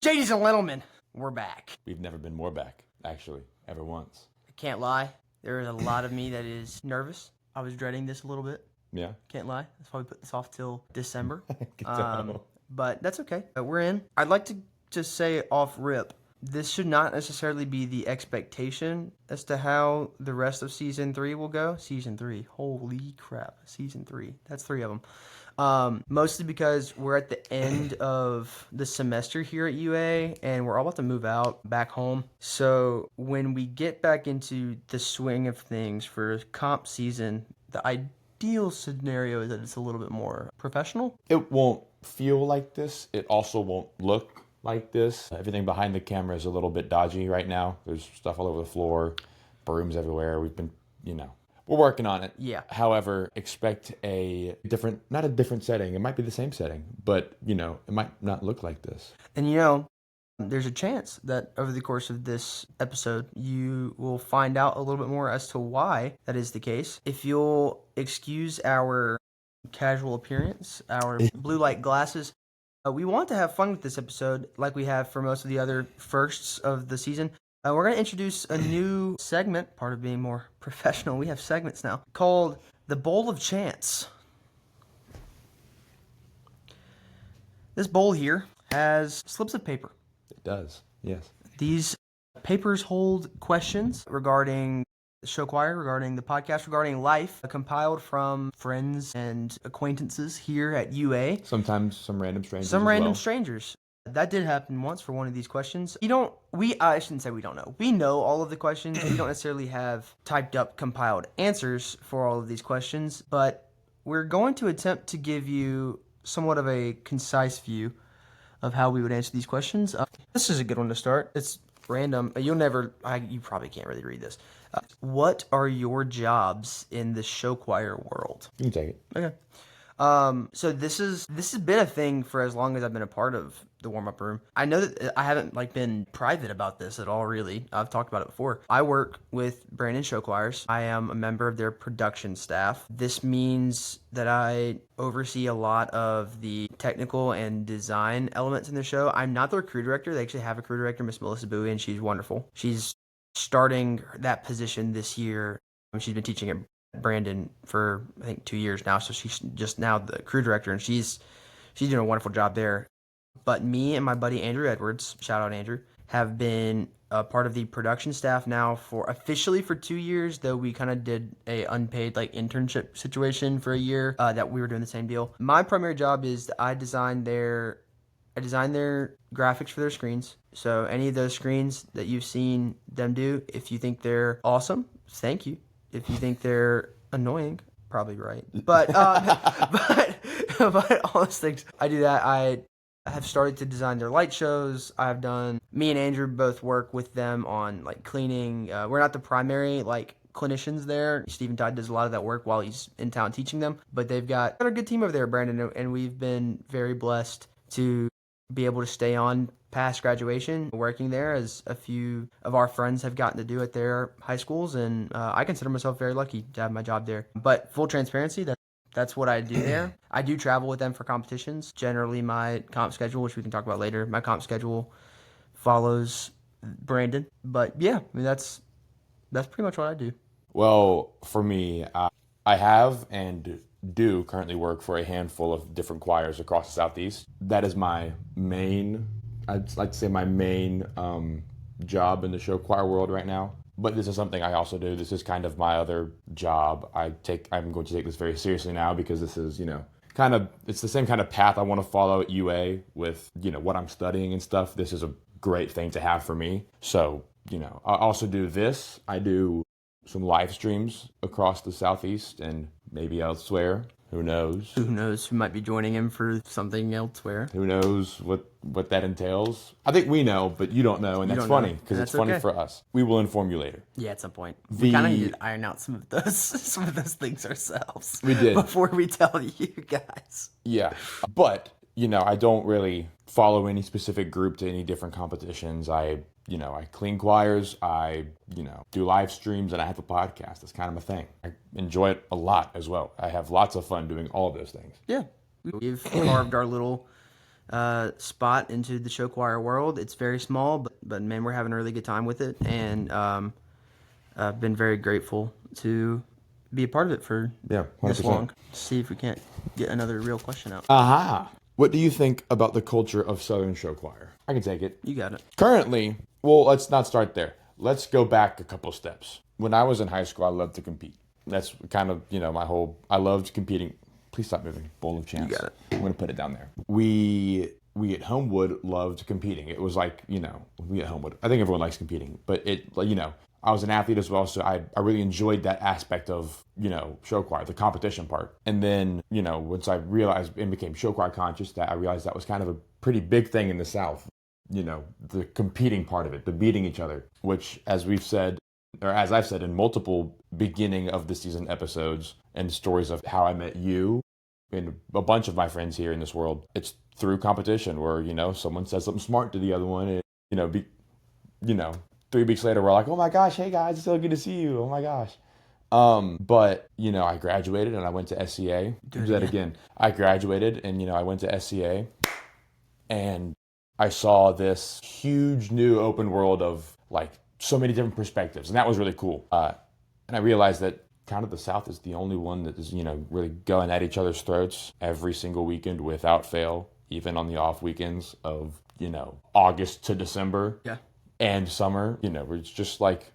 Ladies and gentlemen, we're back. We've never been more back, actually, ever once. I can't lie. There is a lot of me that is nervous. I was dreading this a little bit. Yeah. Can't lie. That's why we put this off till December. I can tell. But that's okay. We're in. I'd like to just say off rip, this should not necessarily be the expectation as to how the rest of Season 3 will go. Season 3. Holy crap. Season 3. That's 3 of them. Mostly because we're at the end of the semester here at UA and we're all about to move out back home. So when we get back into the swing of things for comp season, the ideal scenario is that it's a little bit more professional. It won't feel like this. It also won't look like this. Everything behind the camera is a little bit dodgy right now. There's stuff all over the floor, brooms everywhere. We've been, we're working on it. Yeah. However, expect not a different setting. It might be the same setting, but, it might not look like this. And, there's a chance that over the course of this episode, you will find out a little bit more as to why that is the case. If you'll excuse our casual appearance, our blue light glasses, we want to have fun with this episode like we have for most of the other firsts of the season. We're going to introduce a new segment, part of being more professional. We have segments now, called The Bowl of Chance. This bowl here has slips of paper. It does, yes. These papers hold questions regarding the show choir, regarding the podcast, regarding life, compiled from friends and acquaintances here at UA. Sometimes some random strangers. Strangers. That did happen once for one of these questions. I shouldn't say we don't know. We know all of the questions. We don't necessarily have typed up, compiled answers for all of these questions, but we're going to attempt to give you somewhat of a concise view of how we would answer these questions. This is a good one to start. It's random. You probably can't really read this. What are your jobs in the show choir world? You can take it. Okay. So this has been a thing for as long as I've been a part of the warm-up room. I know that I haven't been private about this at all, really. I've talked about it before. I work with Brandon Show Choirs. I am a member of their production staff. This means that I oversee a lot of the technical and design elements in the show. I'm not the crew director. They actually have a crew director, Miss Melissa Bowie, and she's wonderful. She's starting that position this year. She's been teaching at Brandon for I think 2 years now, so she's just now the crew director, and she's doing a wonderful job there. But me and my buddy Andrew Edwards, shout out Andrew, have been a part of the production staff now officially for 2 years, though we kind of did a unpaid internship situation for a year that we were doing the same deal. My primary job is that I design their graphics for their screens. So any of those screens that you've seen them do, if you think they're awesome, thank you. If you think they're annoying, probably right. But but all those things, I do that. I have started to design their light shows. Me and Andrew both work with them on cleaning. We're not the primary clinicians there. Stephen Todd does a lot of that work while he's in town teaching them. But they've got a good team over there, Brandon, and we've been very blessed to be able to stay on past graduation working there, as a few of our friends have gotten to do at their high schools, and I consider myself very lucky to have my job there. But full transparency, that's what I do there. I do travel with them for competitions. Generally, my comp schedule, which we can talk about later, my comp schedule follows Brandon. But yeah, that's pretty much what I do. Well, for me, I have and do currently work for a handful of different choirs across the Southeast. That is my main job in the show choir world right now. But this is something I also do. This is kind of my other job. I'm going to take this very seriously now because this is, it's the same kind of path I want to follow at UA with, what I'm studying and stuff. This is a great thing to have for me. So, I also do this. I do some live streams across the Southeast and maybe elsewhere. Who knows? Who knows who might be joining him for something elsewhere? Who knows what that entails? I think we know, but you don't know, and that's funny because it's funny for us. We will inform you later. Yeah, at some point. We kind of need to iron out some of those things ourselves. We did before we tell you guys. Yeah, but I don't really follow any specific group to any different competitions. I clean choirs, I do live streams, and I have a podcast. That's kind of my thing. I enjoy it a lot as well. I have lots of fun doing all of those things. Yeah. We've carved our little spot into the show choir world. It's very small, but man, we're having a really good time with it, and I've been very grateful to be a part of it for Yeah, this 100%. long. See if we can't get another real question out. Aha. What do you think about the culture of Southern show choir? I can take it. You got it. Currently, well, let's not start there. Let's go back a couple steps. When I was in high school, I loved to compete. That's kind of, I loved competing. Please stop moving. Bowl of chance. You got it. I'm going to put it down there. We at Homewood loved competing. It was like, we at Homewood, I think everyone likes competing, but I was an athlete as well, so I really enjoyed that aspect of, show choir, the competition part. And then, once I realized and became show choir conscious, that I realized that was kind of a pretty big thing in the South, the competing part of it, the beating each other, which as we've said, or as I've said in multiple beginning of the season episodes and stories of how I met you and a bunch of my friends here in this world, it's through competition where, someone says something smart to the other one and, 3 weeks later, we're like, oh my gosh, hey guys, it's so good to see you. Oh my gosh. But, I graduated and I went to SCA. Do that again. I graduated and, I went to SCA and I saw this huge new open world of like so many different perspectives. And that was really cool. And I realized that kind of the South is the only one that is, really going at each other's throats every single weekend without fail, even on the off weekends of, August to December. Yeah. And summer, where it's just like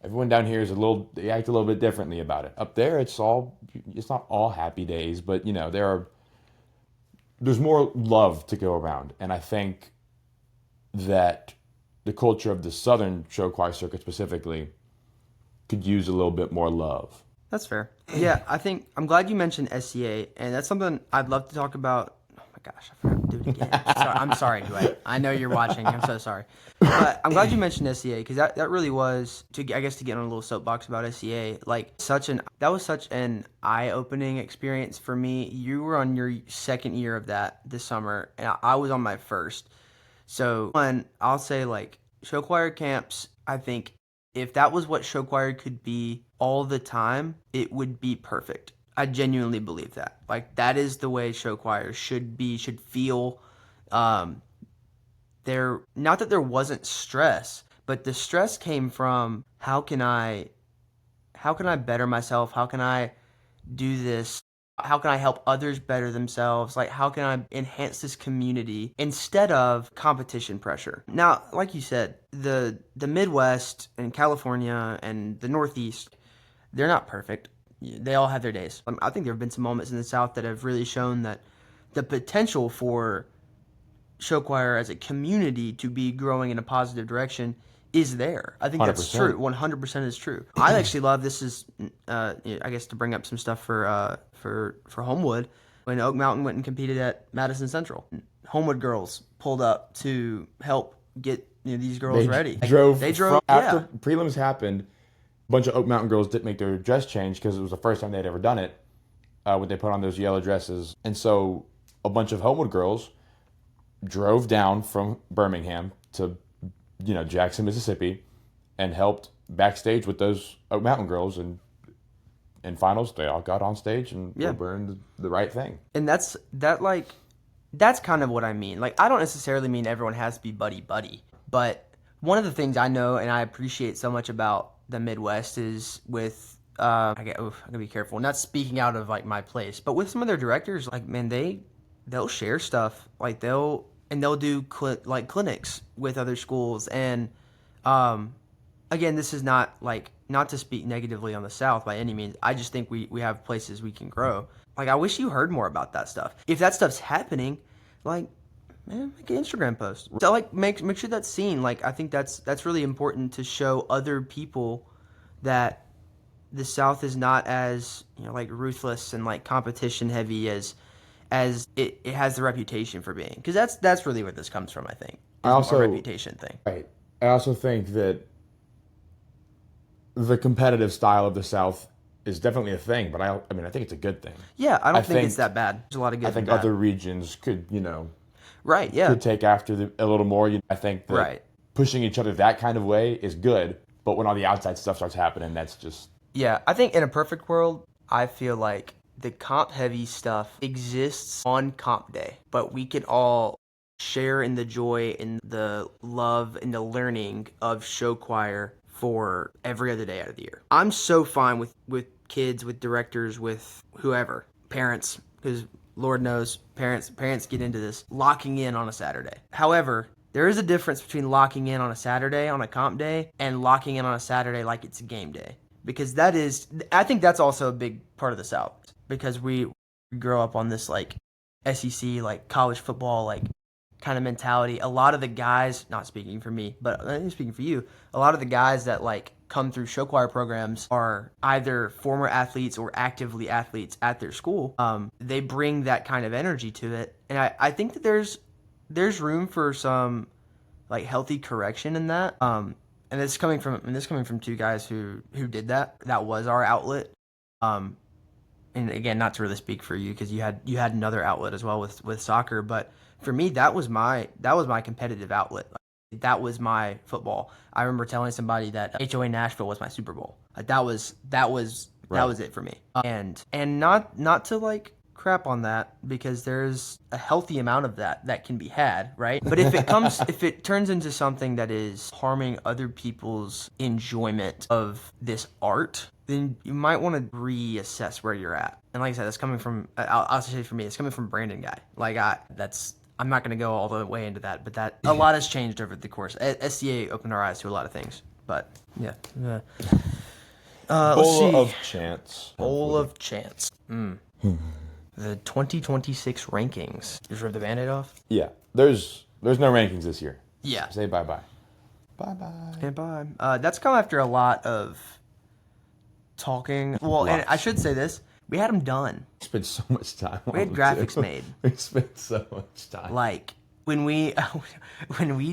everyone down here they act a little bit differently about it. Up there, it's not all happy days, but there's more love to go around. And I think that the culture of the Southern show choir circuit specifically could use a little bit more love. That's fair. Yeah, I'm glad you mentioned SCA, and that's something I'd love to talk about. Oh my gosh, I forgot to do it again. I'm sorry, Dwight. I know you're watching. I'm so sorry. But I'm glad you mentioned SCA because that really was, to get on a little soapbox about SCA, like that was such an eye-opening experience for me. You were on your second year of that this summer, and I was on my first. So, I'll say like show choir camps, I think if that was what show choir could be all the time, it would be perfect. I genuinely believe that. Like that is the way show choir should feel. Not that there wasn't stress, but the stress came from how can I better myself? How can I do this? How can I help others better themselves? Like, how can I enhance this community instead of competition pressure? Now, like you said, the Midwest and California and the Northeast, they're not perfect. They all have their days. I think there have been some moments in the South that have really shown that the potential for show choir as a community to be growing in a positive direction is there. I think that's 100%. true. 100% is true. I actually love this is I guess to bring up some stuff for Homewood. When Oak Mountain went and competed at Madison Central, Homewood girls pulled up to help get these girls ready. They drove after yeah. prelims happened. A bunch of Oak Mountain girls didn't make their dress change because it was the first time they'd ever done it. When they put on those yellow dresses, and so a bunch of Homewood girls drove down from Birmingham to Jackson, Mississippi, and helped backstage with those Oak Mountain girls, and in finals they all got on stage and were wearing the right thing. And that's kind of what I mean. Like, I don't necessarily mean everyone has to be buddy, but one of the things I know and I appreciate so much about the Midwest is with I'm gonna be careful, not speaking out of like my place, but with some of their directors, like man, they'll share stuff, like they'll do clinics with other schools, and again, this is not to speak negatively on the South by any means. I just think we have places we can grow. Like, I wish you heard more about that stuff. If that stuff's happening, like, man, make an Instagram post. So like make sure that's seen. Like, I think that's really important to show other people that the South is not as like ruthless and like competition heavy as it has the reputation for being, because that's really where this comes from. I think a reputation thing. Right. I also think that the competitive style of the South is definitely a thing, but I think it's a good thing. Yeah, I don't think it's that bad. There's a lot of good. I think other regions could right, yeah, could take after a little more. I think that pushing each other that kind of way is good, but when all the outside stuff starts happening, that's just... Yeah, I think in a perfect world, I feel like the comp heavy stuff exists on comp day, but we can all share in the joy and the love and the learning of show choir for every other day out of the year. I'm so fine with kids, with directors, with whoever, parents, because Lord knows parents get into this, locking in on a Saturday. However, there is a difference between locking in on a Saturday on a comp day and locking in on a Saturday like it's a game day. Because I think that's also a big part of the South. Because we grow up on this like SEC, like college football, like kind of mentality. A lot of the guys, not speaking for me, but speaking for you, a lot of the guys that like come through show choir programs are either former athletes or actively athletes at their school. They bring that kind of energy to it, and I think that there's room for some like healthy correction in that. And this coming from two guys who did that. That was our outlet. And again, not to really speak for you because you had another outlet as well with soccer, but for me that was my competitive outlet. That was my football. I remember telling somebody that HOA Nashville was my Super Bowl. That was it for me. And not to like crap on that because there's a healthy amount of that can be had, right? But if it turns into something that is harming other people's enjoyment of this art, then you might want to reassess where you're at. And like I said, that's coming from, I'll say for me, it's coming from Brandon guy. I'm not going to go all the way into that, but that a lot has changed over the course. SCA opened our eyes to a lot of things, but yeah. Bowl of chance. Bowl of chance. The 2026 rankings. Did you rip the Band-Aid off? Yeah. There's no rankings this year. Yeah. Say bye-bye. Bye-bye. And bye. That's come after a lot of talking. Well, and I should say this. We had them done. We spent so much time on We had graphics made. We spent so much time. Like, when we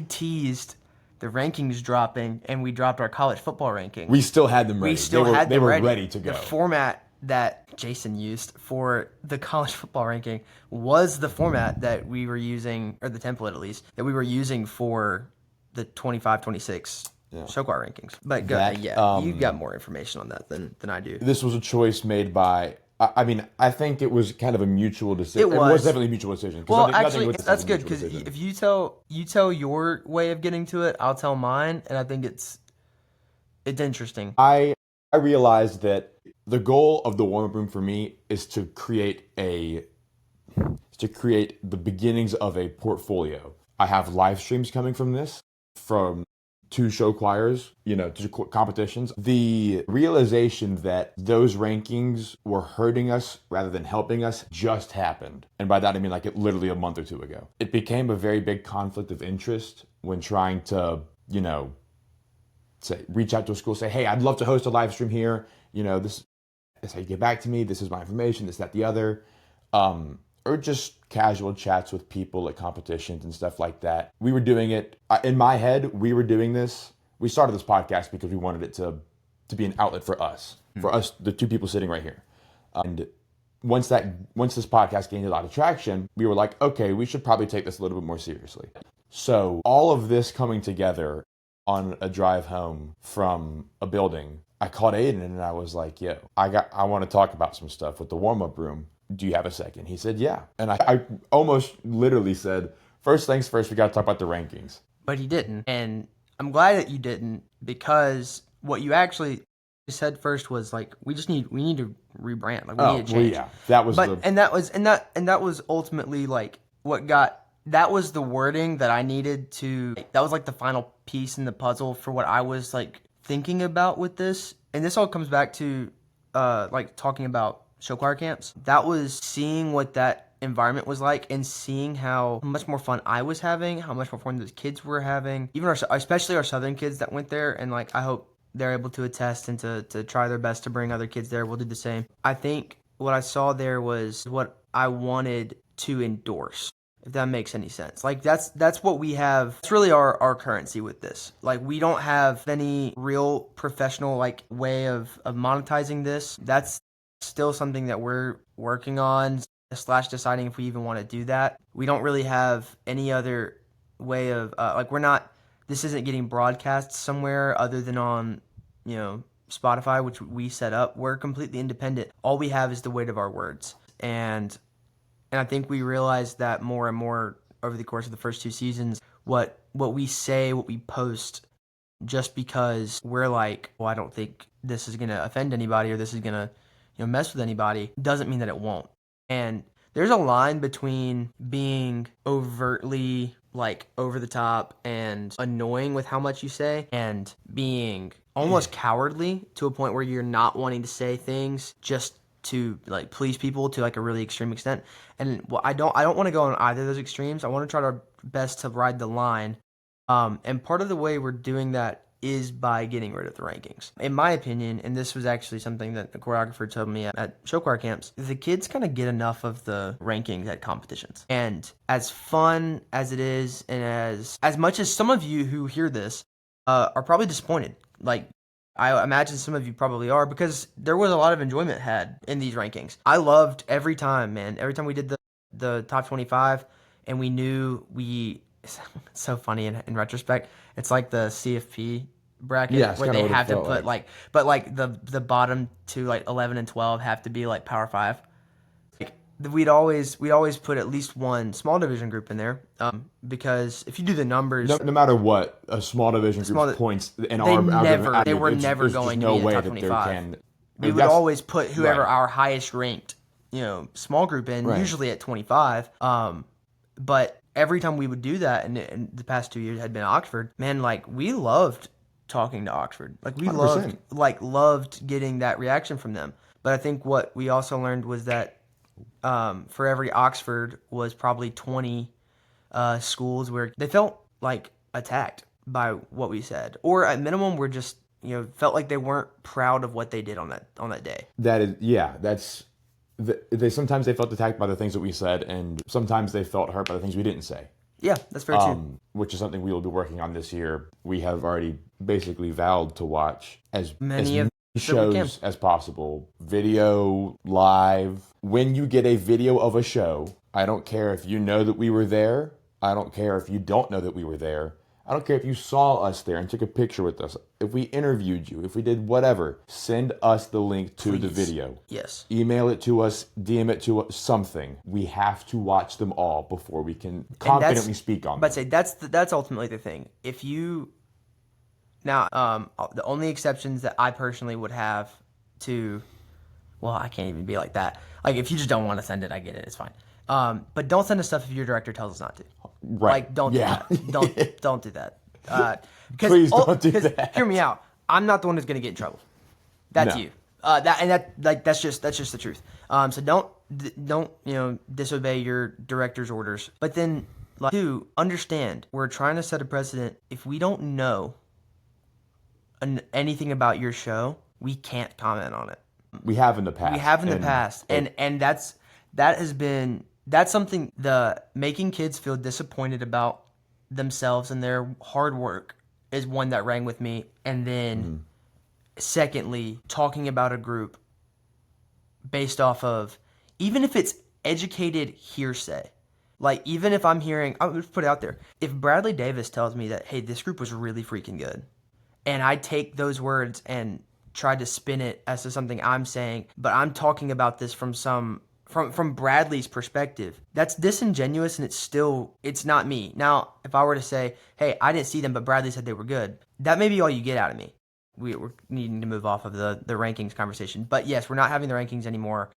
teased the rankings dropping and we dropped our college football ranking. We still had them ready. They were ready to go. The format that Jason used for the college football ranking was the format that we were using, or the template at least, that we were using for the 25-26 show choir rankings. But you've got more information on that than I do. This was a choice made by, I think it was kind of a mutual decision. It was definitely a mutual decision. Well, actually, that's good because if you tell your way of getting to it, I'll tell mine, and I think it's interesting. I realized that the goal of the warm-up room for me is to create the beginnings of a portfolio. I have live streams coming from this, from 2 show choirs, 2 competitions. The realization that those rankings were hurting us rather than helping us just happened. And by that I mean like it literally a month or 2 ago. It became a very big conflict of interest when trying to, reach out to a school, say, hey, I'd love to host a live stream here. This is how you get back to me. This is my information, this, that, the other. Or just casual chats with people at competitions and stuff like that. We were doing it, in my head, we were doing this. We started this podcast because we wanted it to be an outlet for us, the 2 people sitting right here. And once this podcast gained a lot of traction, we were like, okay, we should probably take this a little bit more seriously. So all of this coming together on a drive home from a building, I called Aiden and I was like, yo, I want to talk about some stuff with the warm-up room. Do you have a second? He said, yeah. And I almost literally said, first things first, we got to talk about the rankings. But he didn't. And I'm glad that you didn't, because what you actually said first was like, we need to rebrand. Like we need to change. Well, yeah. That was that was ultimately like that was the wording that I needed to, that was like the final piece in the puzzle for what I was like thinking about with this. And this all comes back to like talking about show choir camps. That was seeing what that environment was like and seeing how much more fun I was having, how much more fun those kids were having, even especially our southern kids that went there. And like, I hope they're able to attest and to try their best to bring other kids there. We'll do the same. I think what I saw there was what I wanted to endorse, if that makes any sense. Like that's what we have. It's really our currency with this. Like we don't have any real professional like way of monetizing this. That's still something that we're working on / deciding if we even want to do that. We don't really have any other way of this isn't getting broadcast somewhere other than on Spotify, which we set up, we're completely independent. All we have is the weight of our words. And I think we realized that more and more over the course of the first 2 seasons, what we say, what we post, just because we're like, well, I don't think this is gonna offend anybody or this is gonna, mess with anybody, doesn't mean that it won't. And there's a line between being overtly like over the top and annoying with how much you say and being almost cowardly to a point where you're not wanting to say things just to like please people to like a really extreme extent. And I don't want to go on either of those extremes. I want to try our best to ride the line. And part of the way we're doing that is by getting rid of the rankings. In my opinion, and this was actually something that the choreographer told me at show choir camps, the kids kind of get enough of the rankings at competitions. And as fun as it is, and as much as some of you who hear this are probably disappointed, like I imagine some of you probably are, because there was a lot of enjoyment had in these rankings. I loved every time, man. Every time we did the top 25 and we knew it's so funny in retrospect. It's like the CFP bracket where they have to put but like the bottom to like 11 and 12 have to be like Power 5. Like we'd always put at least one small division group in there, because if you do the numbers, no matter what, a small division group's points in our algorithm, they were never going to be in the top 25. We would always put whoever our highest ranked, small group in, usually at 25. But every time we would do that, and the past 2 years had been Oxford, man, like we loved talking to Oxford. Like we 100%. loved getting that reaction from them. But I think what we also learned was that for every Oxford was probably 20 schools where they felt like attacked by what we said, or at minimum were just felt like they weren't proud of what they did on that day. They sometimes they felt attacked by the things that we said, and sometimes they felt hurt by the things we didn't say. Yeah, that's very true. Which is something we will be working on this year. We have already basically vowed to watch as many shows as possible. Video, live. When you get a video of a show, I don't care if you know that we were there. I don't care if you don't know that we were there. I don't care if you saw us there and took a picture with us. If we interviewed you, if we did whatever, send us the link to the video. Yes. Email it to us, DM it to us, something. We have to watch them all before we can confidently speak on them. But say that's ultimately the thing. If you now, the only exceptions that I personally would have to, well, I can't even be like that. Like if you just don't want to send it, I get it. It's fine. But don't send us stuff if your director tells us not to. Right. Like, don't do that. Don't do that. Please don't do that. Hear me out. I'm not the one who's going to get in trouble. That's you. That's just the truth. So don't disobey your director's orders. But then, two, understand we're trying to set a precedent. If we don't know anything about your show, we can't comment on it. We have in the past. And that's something, the making kids feel disappointed about themselves and their hard work is one that rang with me. And then secondly, talking about a group based off of, even if it's educated hearsay, like even if I'm hearing, I'll just put it out there. If Bradley Davis tells me that, hey, this group was really freaking good, and I take those words and try to spin it as to something I'm saying, but I'm talking about this from Bradley's perspective, that's disingenuous, and it's not me. Now, if I were to say, hey, I didn't see them, but Bradley said they were good, that may be all you get out of me. We're needing to move off of the rankings conversation. But yes, we're not having the rankings anymore.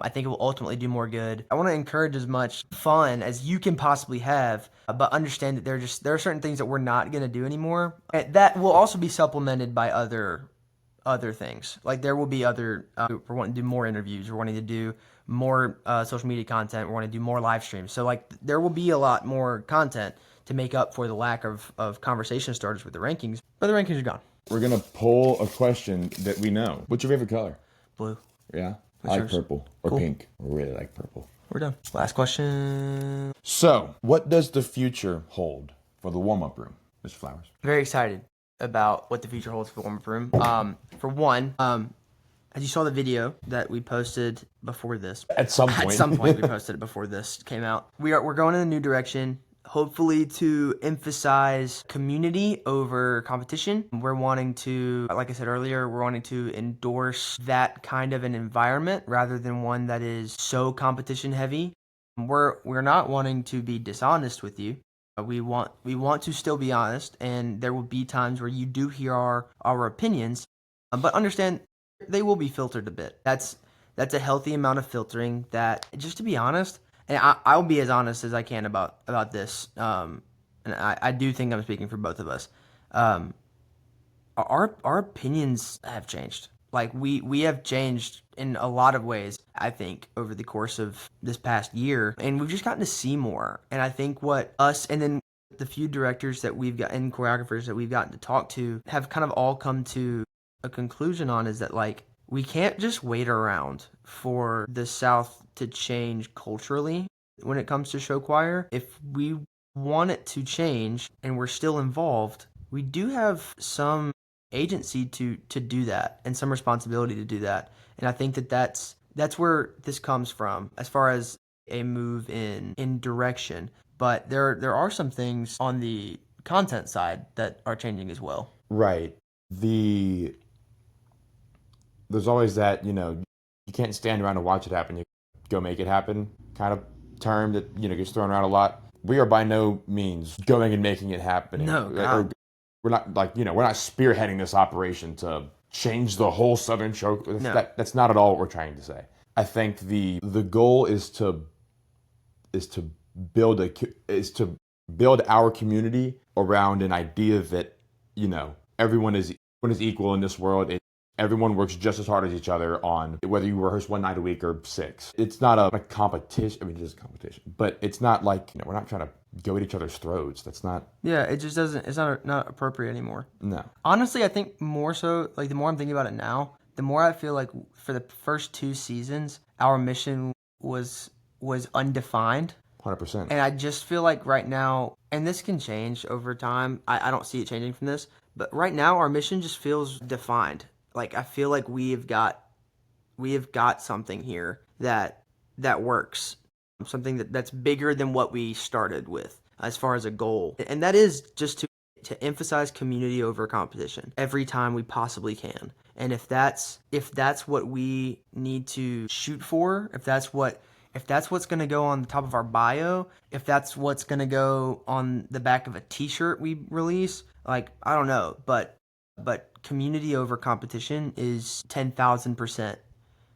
I think it will ultimately do more good. I want to encourage as much fun as you can possibly have, but understand that there are certain things that we're not going to do anymore. And that will also be supplemented by other things. Like there will be we're wanting to do more interviews, we're wanting to do more social media content, we're wanting to do more live streams. So like there will be a lot more content to make up for the lack of conversation starters with the rankings, but the rankings are gone. We're going to pull a question that we know. What's your favorite color? Blue. Yeah? I like purple or pink. I really like purple. We're done. Last question. So, what does the future hold for the warm-up room, Mr. Flowers? Very excited about what the future holds for the warm-up room. For one, as you saw the video that we posted before this. At some point. We posted it before this came out. We're going in a new direction. hopefully to emphasize community over competition. We're wanting to, like I said earlier, we're wanting to endorse that kind of an environment rather than one that is so competition heavy. We're not wanting to be dishonest with you. We want to still be honest, and there will be times where you do hear our opinions, but understand they will be filtered a bit. That's a healthy amount of filtering. That, just to be honest, and I'll be as honest as I can about this. And I do think I'm speaking for both of us. Um, our opinions have changed. Like we have changed in a lot of ways, I think, over the course of this past year, and we've just gotten to see more. And I think what us and then the few directors that we've got and choreographers that we've gotten to talk to have kind of all come to a conclusion on is that, like, we can't just wait around for the South to change culturally when it comes to show choir. If we want it to change and we're still involved, we do have some agency to do that and some responsibility to do that. And I think that that's where this comes from as far as a move in direction. But there are some things on the content side that are changing as well. Right. There's always that, you can't stand around and watch it happen. You go make it happen kind of term that, gets thrown around a lot. We are by no means going and making it happen. No, Or God. we're not like, we're not spearheading this operation to change the whole Southern show. No. That's not at all what we're trying to say. I think the goal is to is to build our community around an idea that, everyone is equal in this world. Everyone works just as hard as each other on whether you rehearse one night a week or six. It's not a competition. I mean, it is a competition, but it's not like, we're not trying to go at each other's throats. That's not. Yeah, it just doesn't. It's not appropriate anymore. No. Honestly, I think more so. Like, the more I'm thinking about it now, the more I feel like for the first two seasons, our mission was undefined. 100%. And I just feel like right now, and this can change over time. I don't see it changing from this, but right now our mission just feels defined. Like, I feel like we have got something here that works, something that's bigger than what we started with as far as a goal, and that is just to emphasize community over competition every time we possibly can. And if that's what we need to shoot for, if that's what's going to go on the top of our bio, if that's what's going to go on the back of a t-shirt we release, like, I don't know, but community over competition is 10,000%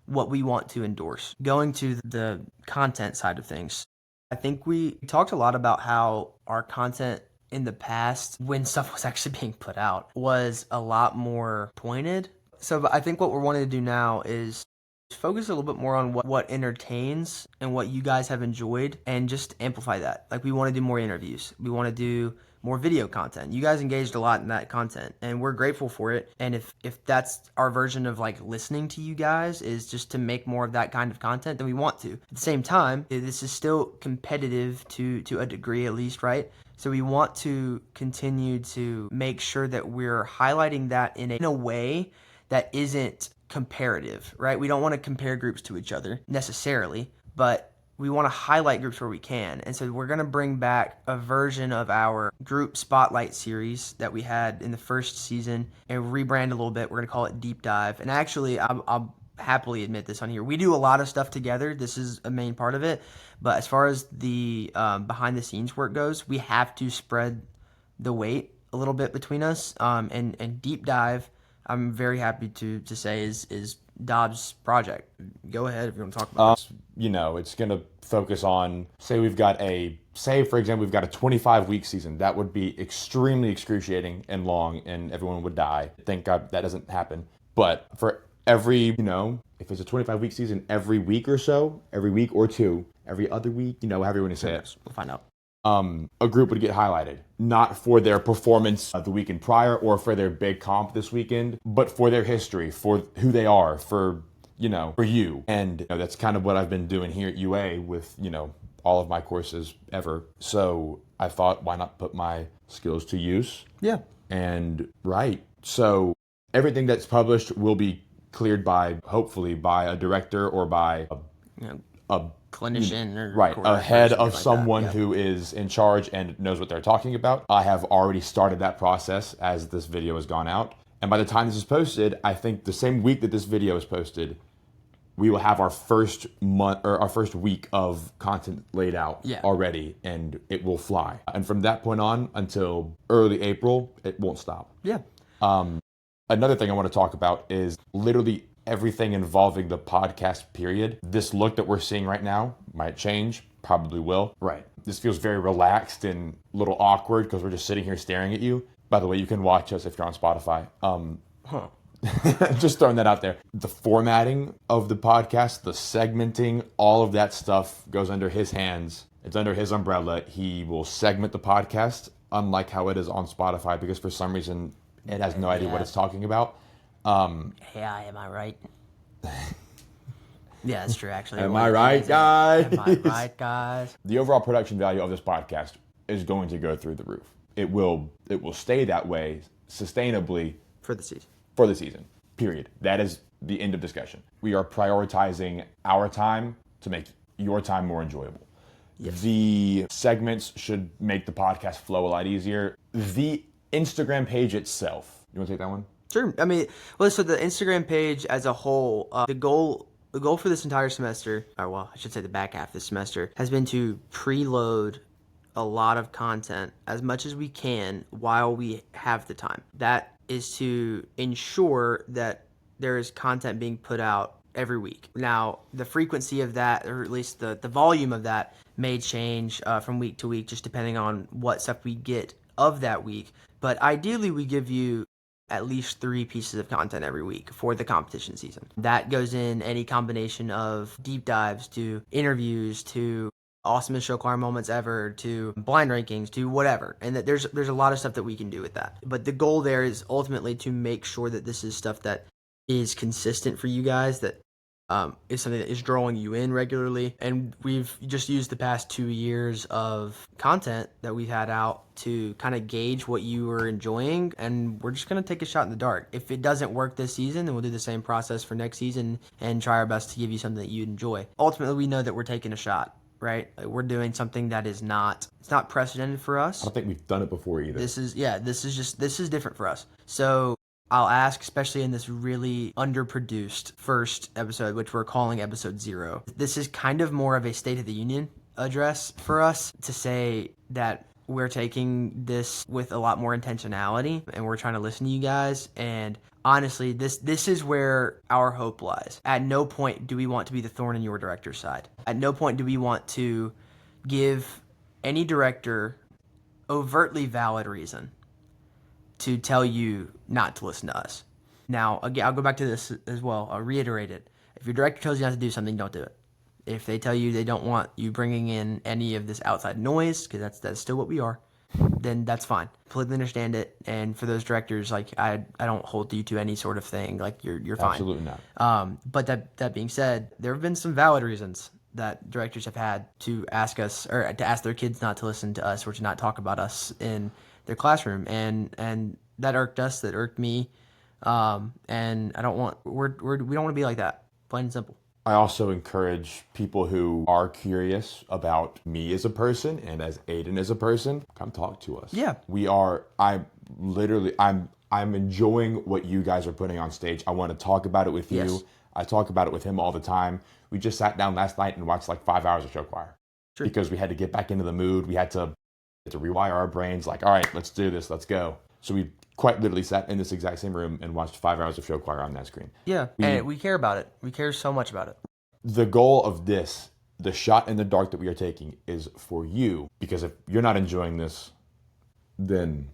what we want to endorse. Going to the content side of things, I think we talked a lot about how our content in the past, when stuff was actually being put out, was a lot more pointed. So I think what we're wanting to do now is focus a little bit more on what entertains and what you guys have enjoyed, and just amplify that. Like, we want to do more interviews. We want to do more video content. You guys engaged a lot in that content, and we're grateful for it. And if that's our version of, like, listening to you guys, is just to make more of that kind of content, then we want to. At the same time, this is still competitive to a degree, at least, right? So we want to continue to make sure that we're highlighting that in a way that isn't comparative, right? We don't want to compare groups to each other necessarily, but we want to highlight groups where we can. And so we're going to bring back a version of our group spotlight series that we had in the first season and rebrand a little bit. We're going to call it Deep Dive. And actually, I'll happily admit this on here. We do a lot of stuff together. This is a main part of it. But as far as the behind the scenes work goes, we have to spread the weight a little bit between us. And Deep Dive, I'm very happy to say, is Dobbs' project. Go ahead if you want to talk about this. It's going to focus on, say, for example, we've got a 25-week season. That would be extremely excruciating and long, and everyone would die. Thank God that doesn't happen. But for every, if it's a 25-week season, every week or so, every week or two, every other week, however you want to say it, We'll find out. a group would get highlighted, not for their performance the weekend prior or for their big comp this weekend, but for their history, for who they are, for you. And that's kind of what I've been doing here at UA with, all of my courses ever. So I thought, why not put my skills to use? Yeah. And right. So everything that's published will be cleared hopefully by a director or by a clinician or right choreographer or ahead something of like someone that. Yeah. who is in charge and knows what they're talking about. I have already started that process as this video has gone out. And by the time this is posted, I think the same week that this video is posted, we will have our first month or our first week of content laid out Yeah. already, and it will fly. And from that point on until early April, it won't stop. Yeah. Another thing I want to talk about is literally everything involving the podcast period. This look that we're seeing right now might change, probably will. Right. This feels very relaxed and a little awkward because we're just sitting here staring at you. By the way, you can watch us if you're on Spotify. Just throwing that out there. The formatting of the podcast, the segmenting, all of that stuff goes under his hands. It's under his umbrella. He will segment the podcast, unlike how it is on Spotify, because for some reason it has no idea what it's talking about. Yeah, am I right? Yeah, that's true, actually. Am I right, guys? Am I right, guys? The overall production value of this podcast is going to go through the roof. It will stay that way sustainably For the season. for the season. Period. That is the end of discussion. We are prioritizing our time to make your time more enjoyable. Yes. The segments should make the podcast flow a lot easier. The Instagram page itself. You want to take that one? Sure. I mean, well, so the Instagram page as a whole, the goal for this entire semester, or well, I should say the back half of the semester, has been to preload a lot of content as much as we can while we have the time. That is to ensure that there is content being put out every week. Now, the frequency of that, or at least the volume of that, may change from week to week, just depending on what stuff we get of that week. But ideally, we give you at least 3 pieces of content every week for the competition season. That goes in any combination of deep dives to interviews to awesomest show choir moments ever to blind rankings to whatever, and that there's a lot of stuff that we can do with that. But the goal there is ultimately to make sure that this is stuff that is consistent for you guys, that is something that is drawing you in regularly. And we've just used the past 2 years of content that we've had out to kind of gauge what you are enjoying, and we're just going to take a shot in the dark. If it doesn't work this season, then we'll do the same process for next season and try our best to give you something that you enjoy. Ultimately, we know that we're taking a shot, right? Like, we're doing something that is not precedented for us. I don't think we've done it before either. This is different for us. So I'll ask, especially in this really underproduced first episode, which we're calling episode 0. This is kind of more of a State of the Union address for us to say that we're taking this with a lot more intentionality and we're trying to listen to you guys. And honestly, this is where our hope lies. At no point do we want to be the thorn in your director's side. At no point do we want to give any director overtly valid reason to tell you not to listen to us. Now, again, I'll go back to this as well. I'll reiterate it. If your director tells you not to do something, don't do it. If they tell you they don't want you bringing in any of this outside noise, because that's still what we are, then that's fine. Completely understand it. And for those directors, like I don't hold you to any sort of thing. Like you're fine. Absolutely not. But that being said, there have been some valid reasons that directors have had to ask us, or to ask their kids not to listen to us or to not talk about us in their classroom, and that irked us, that irked me, and we don't want to be like that, plain and simple. I also encourage people who are curious about me as a person and as Aiden as a person, come talk to us. Yeah. I'm enjoying what you guys are putting on stage. I want to talk about it with you. Yes. I talk about it with him all the time. We just sat down last night and watched like 5 hours of show choir. Sure. Because we had to get back into the mood. We had to rewire our brains, like, all right, let's do this, let's go. So we quite literally sat in this exact same room and watched 5 hours of show choir on that screen. Yeah, and we care about it. We care so much about it. The goal of this, the shot in the dark that we are taking, is for you, because if you're not enjoying this, then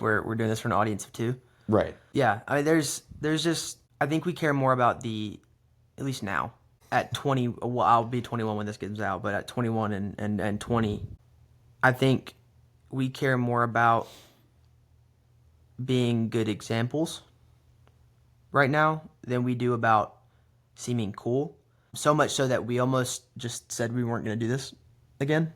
we're doing this for an audience of 2. Right. Yeah, I mean, there's just, I think we care more about at least now, at 20, well, I'll be 21 when this gets out, but at 21 and 20, I think we care more about being good examples right now than we do about seeming cool. So much so that we almost just said we weren't going to do this again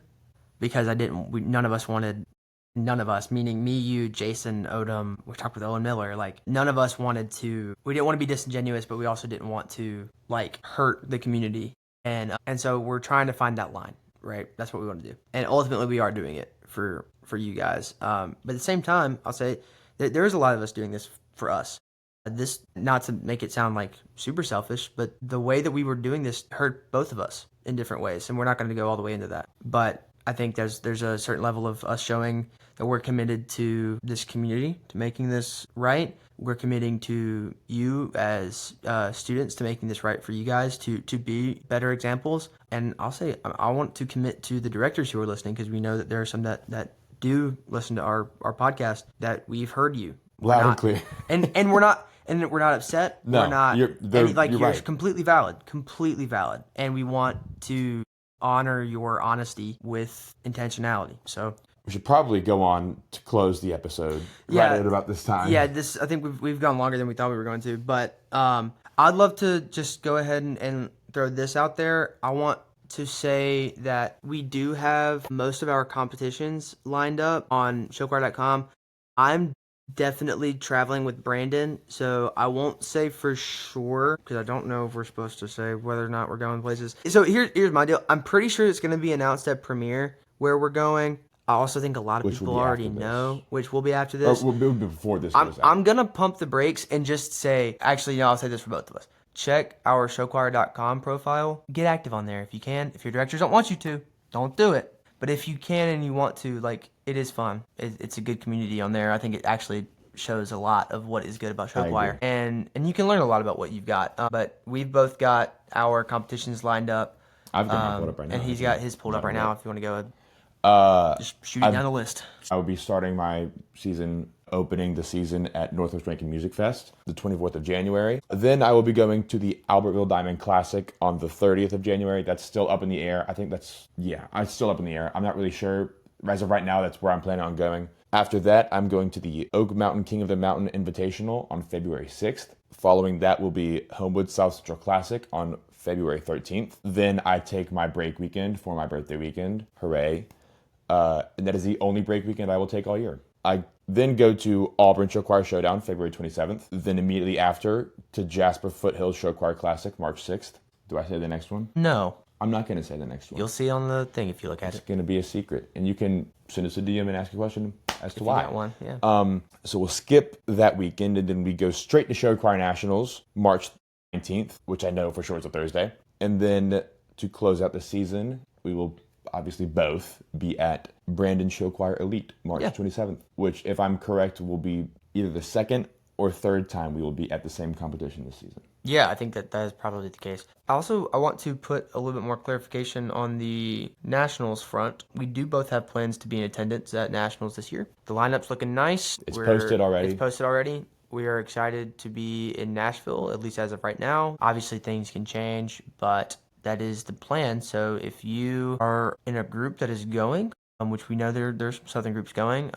because none of us, meaning me, you, Jason, Odom, we talked with Owen Miller, like none of us we didn't want to be disingenuous, but we also didn't want to like hurt the community And so we're trying to find that line, right? That's what we want to do, and ultimately we are doing it for you guys. But at the same time, I'll say that there is a lot of us doing this for us. This, not to make it sound like super selfish, but the way that we were doing this hurt both of us in different ways, and we're not going to go all the way into that. But I think there's a certain level of us showing that we're committed to this community, to making this right. We're committing to you as students, to making this right for you guys, to be better examples. And I'll say I want to commit to the directors who are listening, because we know that there are some that do listen to our podcast, that we've heard you. Loud and clear. And we're not. And we're not upset. No, we're not. you're right. Completely valid. Completely valid. And we want to honor your honesty with intentionality. So we should probably go on to close the episode right at about this time. Yeah, I think we've gone longer than we thought we were going to. But I'd love to just go ahead and throw this out there. I want to say that we do have most of our competitions lined up on showchoir.com. I'm definitely traveling with Brandon, so I won't say for sure, because I don't know if we're supposed to say whether or not we're going places. So here's my deal. I'm pretty sure it's going to be announced at premiere where we're going. I also think a lot of people already know, which will be after this. Will be before this. I'm going to pump the brakes and just say, actually, I'll say this for both of us. Check our showchoir.com profile. Get active on there if you can. If your directors don't want you to, don't do it. But if you can and you want to, it is fun. It's a good community on there. I think it actually shows a lot of what is good about Show Choir. And you can learn a lot about what you've got. But we've both got our competitions lined up. I've got mine pulled up right now. And he's got his pulled up right now if you want to go just shoot it down the list. I will be starting my season, opening the season at Northwest Rankin Music Fest, the 24th of January. Then I will be going to the Albertville Diamond Classic on the 30th of January. That's still up in the air. I think it's still up in the air. I'm not really sure. As of right now, that's where I'm planning on going. After that, I'm going to the Oak Mountain King of the Mountain Invitational on February 6th. Following that will be Homewood South Central Classic on February 13th. Then I take my break weekend for my birthday weekend. Hooray. And that is the only break weekend I will take all year. I then go to Auburn Show Choir Showdown, February 27th. Then immediately after to Jasper Foothills Show Choir Classic, March 6th. Do I say the next one? No. I'm not going to say the next one. You'll see on the thing if you look at it. It's going to be a secret. And you can send us a DM and ask a question as to why. You got one, yeah. So we'll skip that weekend, and then we go straight to Show Choir Nationals, March 19th, which I know for sure is a Thursday. And then to close out the season, we will obviously both be at Brandon Show Choir Elite, March 27th, which, if I'm correct, will be either the second or third time we will be at the same competition this season. Yeah, I think that is probably the case. Also, I want to put a little bit more clarification on the Nationals front. We do both have plans to be in attendance at Nationals this year. The lineup's looking nice. It's posted already. We are excited to be in Nashville, at least as of right now. Obviously, things can change, but that is the plan. So if you are in a group that is going, which we know there's some Southern groups going,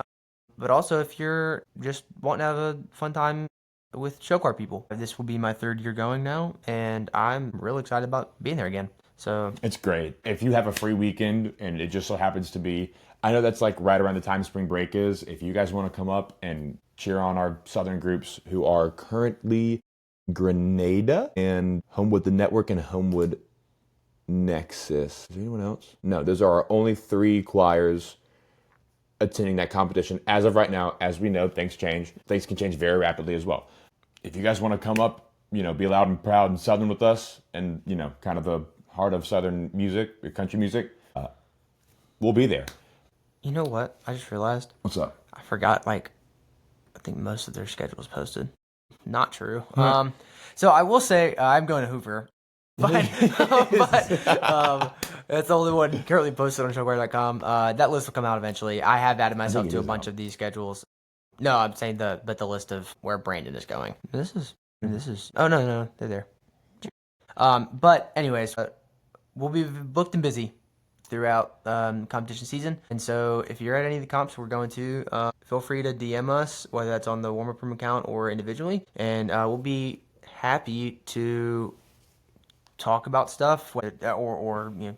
but also if you're just wanting to have a fun time with Show Choir people, this will be my third year going now, and I'm really excited about being there again. So it's great. If you have a free weekend and it just so happens to be, I know that's right around the time spring break is, if you guys want to come up and cheer on our Southern groups who are currently Grenada and Homewood the Network and Homewood Nexus. Is there anyone else? No, those are our only three choirs attending that competition as of right now. As we know, things change. Things can change very rapidly as well. If you guys want to come up, be loud and proud and Southern with us, and kind of the heart of Southern music, country music, we'll be there. You know what? I just realized. What's up? I forgot. I think most of their schedule is posted. Not true. So I will say I'm going to Hoover. But that's the only one currently posted on showchoir.com. That list will come out eventually. I have added myself to a bunch of these schedules. No, I'm saying the list of where Brandon is going. This is. Oh no, they're there. But anyways, we'll be booked and busy throughout competition season, and so if you're at any of the comps we're going to, feel free to DM us, whether that's on the warm up room account or individually, and we'll be happy to talk about stuff, or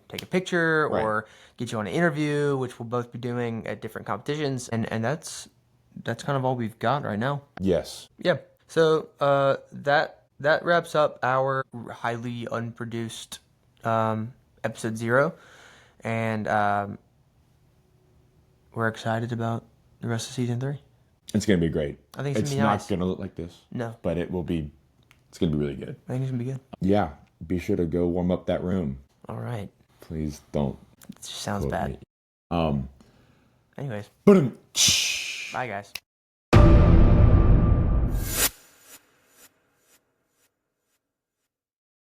take a picture, or get you on an interview, which we'll both be doing at different competitions, and that's kind of all we've got right now. Yes. Yeah. So that wraps up our highly unproduced episode 0, and we're excited about the rest of season 3. It's gonna be great. I think it's gonna be not nice. gonna look like this. No, But it will be. It's gonna be really good. I think it's gonna be good. Yeah. Be sure to go warm up that room. All right. Please don't. It just sounds quote bad. me. Anyways, Boom. bye guys.